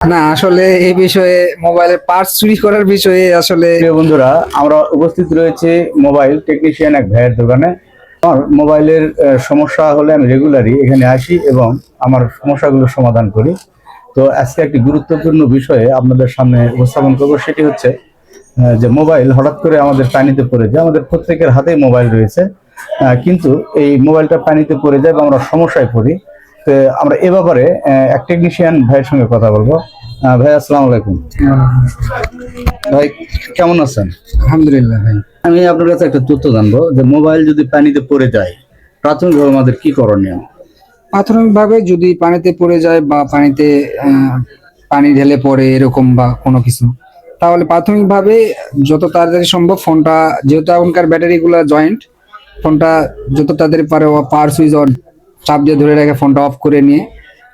না আসলে এই বিষয়ে মোবাইলের পার্টস চুরি করার বিষয়ে আসলে প্রিয় বন্ধুরা, আমরা উপস্থিত রয়েছে মোবাইল টেকনিশিয়ান এক ভাইয়ের দোকানে। আমার মোবাইলের সমস্যা হলে আমি রেগুলারই এখানে আসি এবং আমার সমস্যাগুলো সমাধান করি। তো আজকে একটি গুরুত্বপূর্ণ বিষয়ে আপনাদের সামনে উপস্থাপন করব, সেটি হচ্ছে যে মোবাইল হঠাৎ করে আমাদের পানিতে পড়ে যায়। আমাদের প্রত্যেকের হাতেই মোবাইল রয়েছে, কিন্তু এই মোবাইলটা পানিতে পড়ে যায় বা আমরা সমস্যায় পড়ি। তো আমরা এ ব্যাপারে এক টেকনিশিয়ান ভাইয়ের সঙ্গে কথা বলবো। ভাই, আসসালামু আলাইকুম। ভাই, কেমন আছেন? আলহামদুলিল্লাহ ভাই। আমি আপনার কাছে একটা তথ্য জানবো যে মোবাইল যদি পানিতে পড়ে যায় প্রাথমিকভাবে আমাদের কি করণীয়? প্রাথমিকভাবে যদি পানিতে পড়ে যায় বা পানিতে পানি ঢেলে পড়ে এরকম বা কোনো কিছু, তাহলে প্রাথমিকভাবে যত তাড়াতাড়ি সম্ভব ফোনটা, যেহেতু এখনকার ব্যাটারিগুলো জয়েন্ট, ফোনটা যত তাড়াতাড়ি পারে পাওয়ার সুইচ চাপ দিয়ে ধরে রেখে ফোনটা অফ করে নিয়ে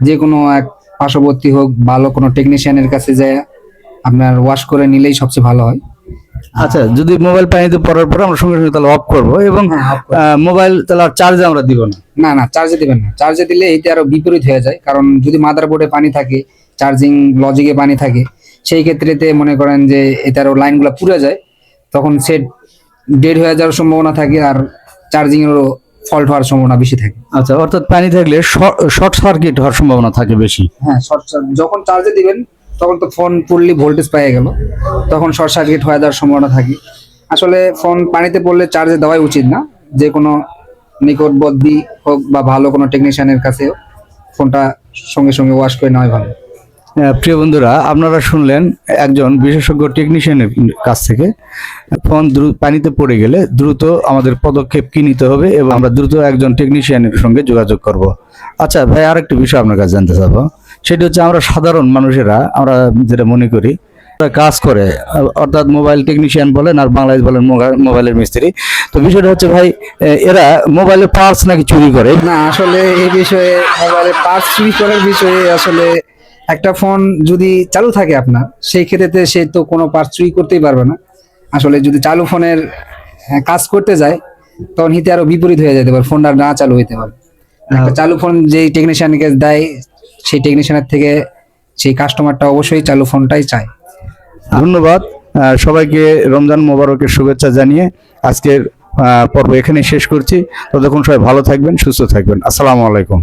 যে কোনো এক পার্শ্ববর্তী হোক ভালো কোনো টেকনিশিয়ানের কাছে যায় আপনার ওয়াশ করে নিলেই সবচেয়ে ভালো হয়। আচ্ছা, যদি মোবাইল পানিতে পড়ার পরে আমরা সঙ্গে সঙ্গে তাহলে অফ করবো এবং মোবাইল তাহলে আর চার্জে আমরা দিব না? না না, চার্জে দিবেন না। চার্জে দিলে এইটা আরো বিপরীত হয়ে যায়, কারণ যদি মাদারবোর্ডে পানি থাকে, চার্জিং লজিকে পানি থাকে, সেই ক্ষেত্রেতে মনে করেন যে এটারও লাইনগুলো পুড়ে যায়, তখন সেট ডেড হয়ে যাওয়ার সম্ভাবনা থাকে আর চার্জিং এরও ফল্ট হওয়ার সম্ভাবনা বেশি থাকে। আচ্ছা, অর্থাৎ পানি থাকলে শর্ট সার্কিট হওয়ার সম্ভাবনা থাকে বেশি। হ্যাঁ, যখন চার্জে দিবেন তখন তো ফোন ফুললি ভোল্টেজ পেয়ে গেল, তখন শর্ট সার্কিট হয়ে যাওয়ার সম্ভাবনা থাকে। আসলে ফোন পানিতে পড়লে চার্জে দেওয়াই উচিত না। যে কোনো নিকটবর্তী হোক বা ভালো কোনো টেকনিশিয়ানের কাছেও ফোনটা সঙ্গে সঙ্গে ওয়াশ করে নেওয়াই ভালো। প্রিয় বন্ধুরা, আপনারা শুনলেন একজন বিশেষজ্ঞ টেকনিশিয়ানের কাছ থেকে। ফোন পানিতে পড়ে গেলে দ্রুত আমাদের পদক্ষেপ কি নিতে হবে এবং আমরা দ্রুত একজন টেকনিশিয়ানের সঙ্গে যোগাযোগ করব। আচ্ছা ভাই, আরেকটা বিষয় আপনার কাছে জানতে চাবো, সেটা হচ্ছে আমরা সাধারণ মানুষেরা আমরা যেটা মনে করি কাজ করে, অর্থাৎ মোবাইল টেকনিশিয়ান বলেন আর বাংলাদেশ বলেন মোবাইলের মিস্ত্রি, তো বিষয়টা হচ্ছে ভাই, এরা মোবাইলের পার্টস নাকি চুরি করে? না আসলে এই বিষয়ে মোবাইলের পার্টস চুরি করার বিষয়ে আসলে একটা ফোন যদি চালু থাকে আপনার, সেই ক্ষেত্রে সে তো কোনো পার্টস চুরি করতেই পারবে না। আসলে যদি চালু ফোনের কাজ করতে যায় তখন হিতে আরো বিপরীত হয়ে যেতে পারে, ফোনটা না চালু হইতে পারে। একটা চালু ফোন যেই টেকনিশিয়ানকে দেয়, সেই টেকনিশিয়ানের থেকে সেই কাস্টমারটা অবশ্যই চালু ফোনটাই চায়। ধন্যবাদ সবাইকে। রমজান মোবারকের শুভেচ্ছা জানিয়ে আজকের পর্ব এখানে শেষ করছি। ততক্ষণ সবাই ভালো থাকবেন, সুস্থ থাকবেন। আসসালামু আলাইকুম।